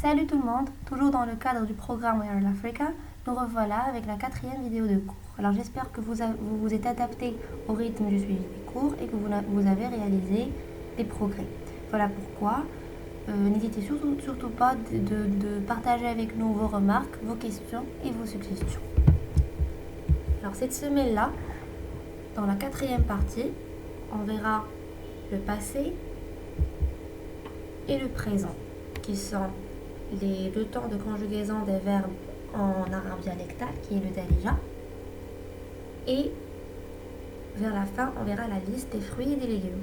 Salut tout le monde, toujours dans le cadre du programme We Are Africa, nous revoilà avec la 4e vidéo de cours. Alors j'espère que vous vous êtes adapté au rythme du suivi des cours et que vous avez réalisé des progrès. Voilà pourquoi n'hésitez surtout pas de partager avec nous vos remarques, vos questions et vos suggestions. Alors cette semaine-là, dans la 4e partie, on verra le passé et le présent, qui sont les deux temps de conjugaison des verbes en arabe dialectal, qui est le darija. Et vers la fin, on verra la liste des fruits et des légumes.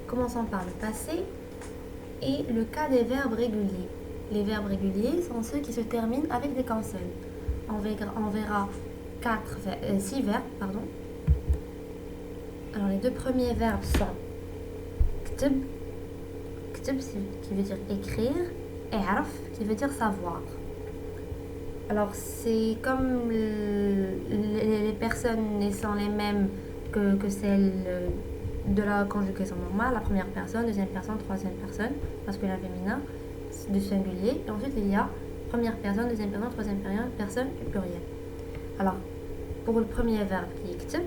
Commençons par le passé et le cas des verbes réguliers. Les verbes réguliers sont ceux qui se terminent avec des consonnes. On verra 6 verbes. Alors les deux premiers verbes sont ktib, qui veut dire écrire, et arf, qui veut dire savoir. Alors c'est comme les personnes sont les mêmes que celles de la conjugaison normale, la première personne, deuxième personne, troisième personne, masculin, féminin, du singulier. Et ensuite il y a première personne, deuxième personne, troisième personne du pluriel. Alors pour le premier verbe qui est ktib,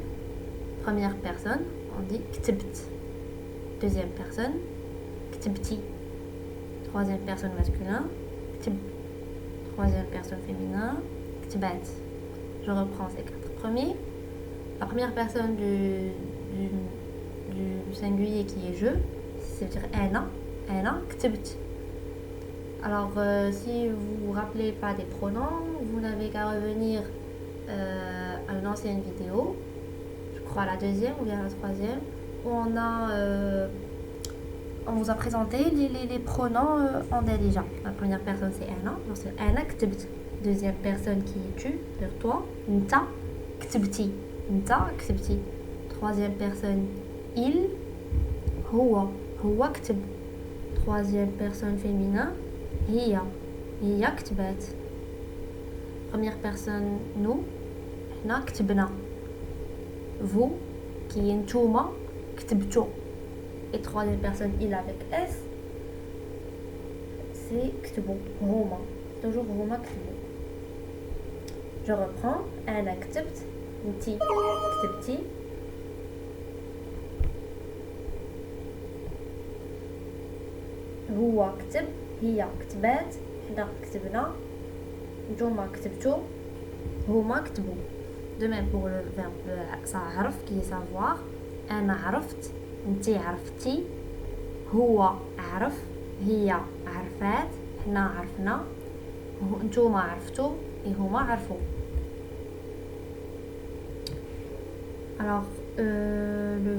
première personne, on dit ktibt. Deuxième personne, ktibti. Troisième personne masculin, ktib. Troisième personne féminin, ktibat. Je reprends ces 4 premiers. La première personne du singulier qui est je, c'est-à-dire ana, ktibt. Alors si vous vous rappelez pas des pronoms, vous n'avez qu'à revenir à une ancienne vidéo, je crois la deuxième ou bien la troisième, où on vous a présenté les pronoms en darija. La première personne c'est ana, donc c'est ana ktibt. Deuxième personne qui est tu, c'est toi, nta ktibti. Troisième personne il, huwa ktib. Troisième personne féminin hiya ktibat. Première personne nous, hna ktibna. Vous qui est ntouma ktibtu. Et troisième personne il avec s, c'est ktibou, huma. Toujours huma ktibou. Je reprends. Ana ktibt, nti ktibti. Huwa ktib, hiya ktibat, hna ktibna, ntouma ktibtu, huma ktibou. De même pour le verbe sa'araf qui est savoir. Ana araft, nti عرفتي, هو عرف, هي عرفات, حنا عرفنا, نتوما عرفتوا et هما عرفوا. Alors le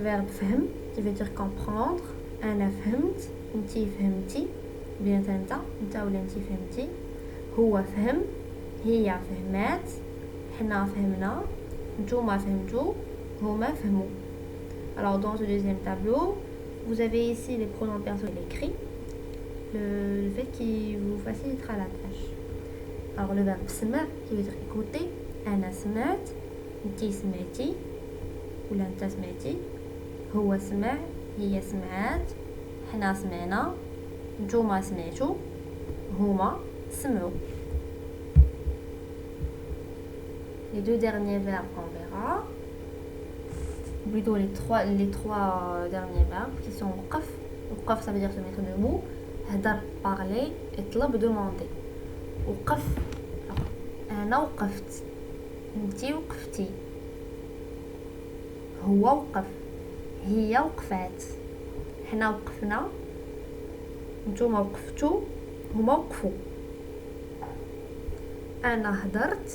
verbe فهم qui veut dire comprendre. أنا فهمت, نتي فهمتي, bien انت ولا نتي فهمتي. هو فهم, هي فهمات, حنا فهمنا, نتوما فهمتوا, huma fahmou. Alors dans ce deuxième tableau, vous avez ici les pronoms personnels écrits, le fait qui vous facilitera la tâche. Alors le verbe sma qui veut dire écouter, ana smat, nti smati, ou anta smati, huwa sma, hiya smaat, hna smana, ntouma smatu, huma smou. Les deux derniers verbes qu'on verra, plutôt les trois derniers verbes qui sont qaf. Qaf ça veut dire se mettre debout, hadar parler, et tlab demander. Qaf, ana waqaft, nti waqafti, huwa waqaf, hiya waqfat, hna waqfna, ntouma waqftu, huma waqfu. Ana هدرت,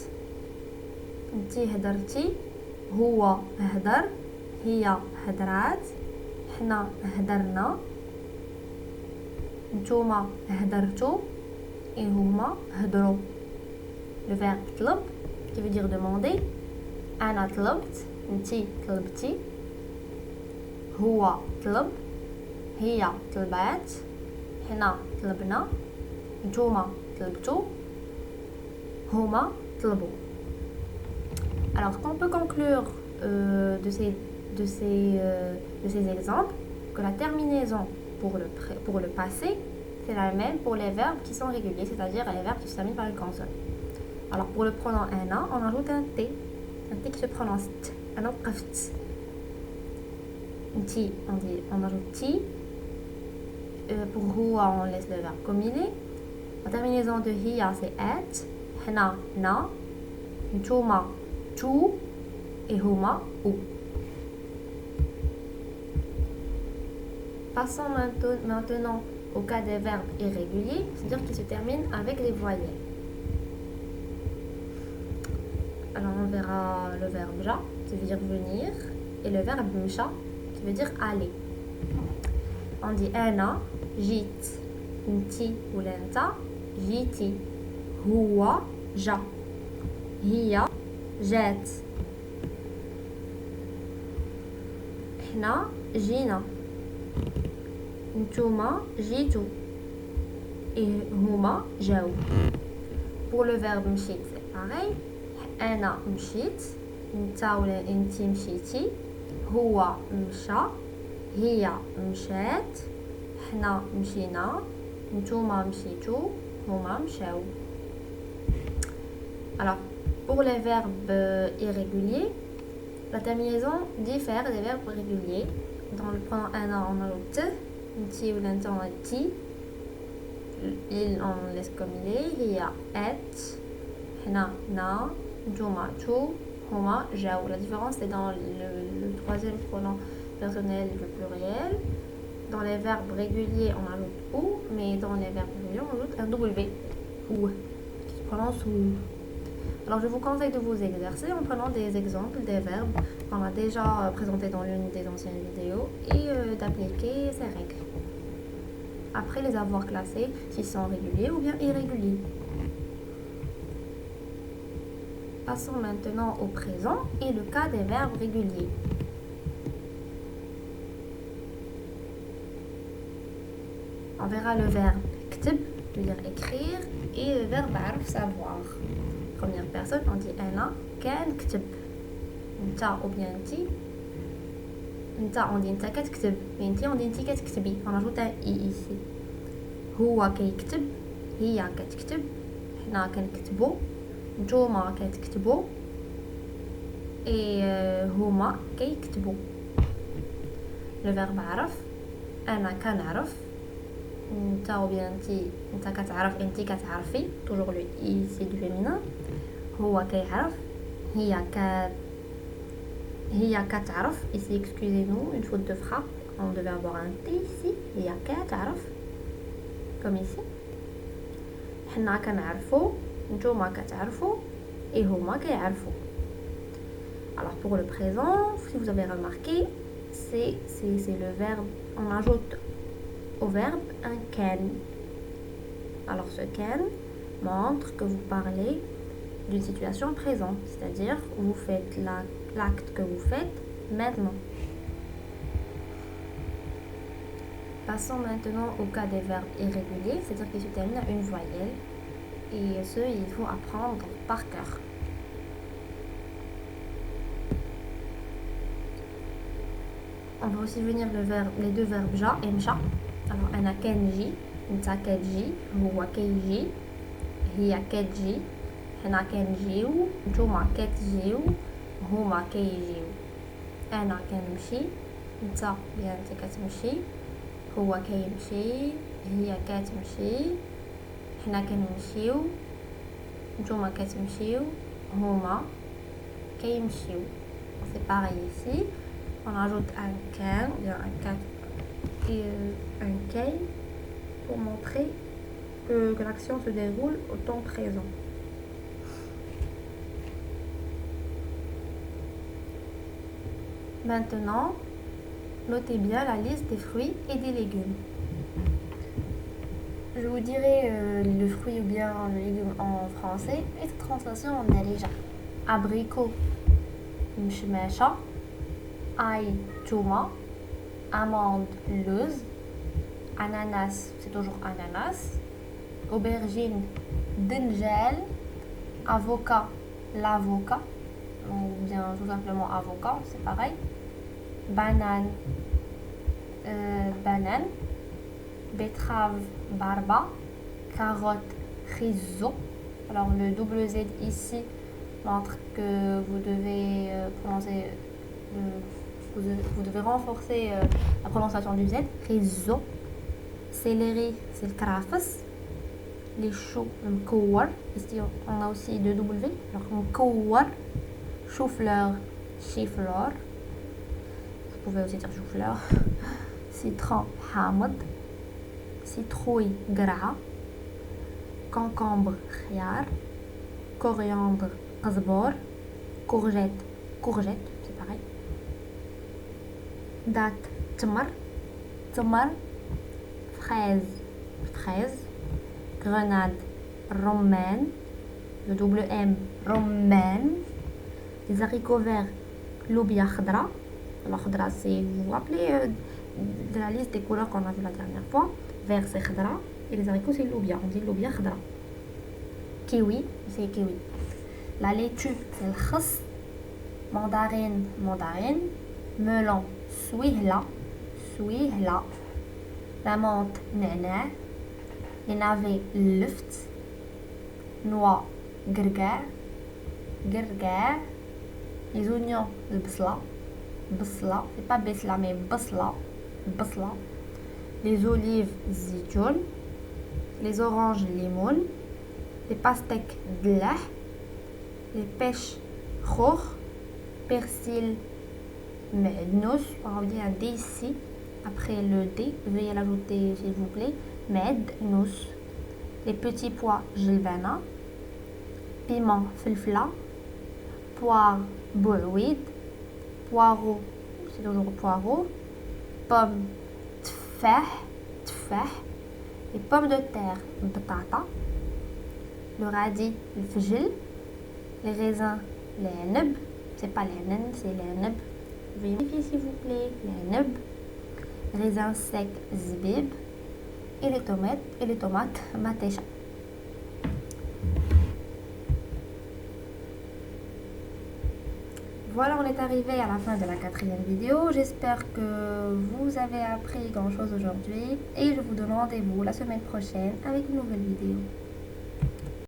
nti هدرتي, هو هدر, هي هدرات, حنا هدرنا, نتوما هدرتو et هما هدرو. Le verbe طلب qui veut dire demander. أنا طلبت, نتي طلبتي, هو طلب, هي طلبات, حنا طلبنا, نتوما طلبتو, هما طلبوا. Alors, ce qu'on peut conclure de ces exemples, que la terminaison pour le passé, c'est la même pour les verbes qui sont réguliers, c'est-à-dire les verbes qui se terminent par une consonne. Alors pour le pronom ana, on ajoute un T qui se prononce T, un autre T. Ti, on ajoute Ti. Pour huwa, on laisse le verbe comme il est. La terminaison de hiya, c'est et, hna, na, ntuma, tu, et huma, ou. Passons maintenant au cas des verbes irréguliers, c'est-à-dire qui se terminent avec les voyelles. Alors on verra le verbe ja, qui veut dire venir, et le verbe msha, qui veut dire aller. On dit ana, jit, nti ou lenta, jiti, huwa, ja, hiya, jet, hna, jina, ntuma, jitu, et huma, jaou. Pour le verbe mshit, c'est pareil. Ana mshit, nta ou inti mshiti, huwa msha, hiya mshat, hna mshina, ntuma mshitu, huma mshaou. Alors, pour les verbes irréguliers, la terminaison diffère des verbes réguliers. Dans le pronom ana, on ajoute t, nti ou lenta, on a ti, il, on laisse comme il est, hiya et, hna na, ntuma tu, huma jaou. La différence c'est dans le troisième pronom personnel du pluriel. Dans les verbes réguliers, on ajoute ou, mais dans les verbes irréguliers, on ajoute un w, ou, qui se prononce ou. Alors, je vous conseille de vous exercer en prenant des exemples des verbes qu'on a déjà présentés dans l'une des anciennes vidéos et d'appliquer ces règles. Après les avoir classés, s'ils sont réguliers ou bien irréguliers. Passons maintenant au présent et le cas des verbes réguliers. On verra le verbe ktib, qui veut dire écrire, et le verbe arf, savoir. Première personne, on dit ana, kan ktib. Nta ou bien nti. Nta, on dit nta kat ktib. Mais nti, on dit nti kat ktbi. On ajoute un i ici. Huwa kay ktib. Hiya kat ktib. Hna kan ktbo. Ntuma kat ktbo. Et huma kay ktbo. Le verbe araf. Ana kan araf. Nta ou bien nti, nta kataraf, nti katarfi, toujours le i c'est du féminin. Huwa kayaraf, hiya kataraf, ici excusez-nous, une faute de frappe, on devait avoir un t ici, hiya kataraf, comme ici. Hna kanarfo, ntuma katarfo, et huma kayarfo. Alors pour le présent, si vous avez remarqué, c'est le verbe, on ajoute au verbe un can. Alors ce can montre que vous parlez d'une situation présente, c'est-à-dire vous faites l'acte que vous faites maintenant. Passons maintenant au cas des verbes irréguliers, c'est-à-dire qu'ils se terminent à une voyelle et il faut apprendre par cœur. On va aussi venir les deux verbes ja et msha. Alors, ana kenji, nta kenji, huwa kenji, hiya kenji, hna kenjiu, ntuma kenjiu, huma kenjiu. Ana kenmshi, nta bien nti katmshi, huwa kenmshi, hiya katmshi, hna kenmshiu, ntuma katmshiu, huma kenmshiu. C'est pareil ici. On ajoute un can, bien un kei pour montrer que l'action se déroule au temps présent. Maintenant, notez bien la liste des fruits et des légumes. Je vous dirai le fruit ou bien le légume en français et cette translation en déjà. Abricot, mshmesha, ail, touma, amande, luz, ananas, c'est toujours ananas, aubergine, dinjal, avocat, l'avocat, ou bien tout simplement avocat, c'est pareil, banane, banane, betterave barba, carotte chryso. Alors le double Z ici montre que vous devez prononcer, vous devez renforcer la prononciation du Z. Chryso. Céleri, c'est le karafas. Les choux, le mkouar. Ici on a aussi deux W. Alors mkouar, chou-fleur, chifleur. Vous pouvez aussi dire chou-fleur. Citron, hamad. Citrouille, gra. Concombre, khiyar. Coriandre, qazbor. Courgette, courgette, c'est pareil. Date, tmar. Tmar, fraise, fraise. Grenade, romaine. Le double M, romaine. Les haricots verts, lobia khadra. Alors khadra, c'est, vous vous rappelez de la liste des couleurs qu'on a vu la dernière fois. Vert, c'est khadra. Et les haricots, c'est lobia. On dit lobia khadra. Kiwi, c'est kiwi. La laitue, c'est le khas. Mandarine, mandarine. Melon, souihla, souihla. La menthe, nana. Les navets, luft. Noix, grgar, grgar. Les oignons, le basla, basla. C'est pas basla, mais basla, basla. Les olives, zitoun. Les oranges, limon. Les pastèques, dlah. Les pêches, khour. Persil, mednous. On dit un D ici. Après le D, veuillez l'ajouter s'il vous plaît. Mednous. Les petits pois, jilbana. Piment, filfla. Poire, bourouid. Poireau, c'est toujours poireau. Pomme, tfah, tfah. Les pommes de terre, batata. Le radis, le fjil. Les raisins, les neb. C'est pas les nen, c'est les neb. Veuillez vérifier s'il vous plaît. Les neb. Raisins secs, zbib. Et les tomates, matécha. Voilà, on est arrivé à la fin de la 4e vidéo. J'espère que vous avez appris grand chose aujourd'hui. Et je vous donne rendez-vous la semaine prochaine avec une nouvelle vidéo.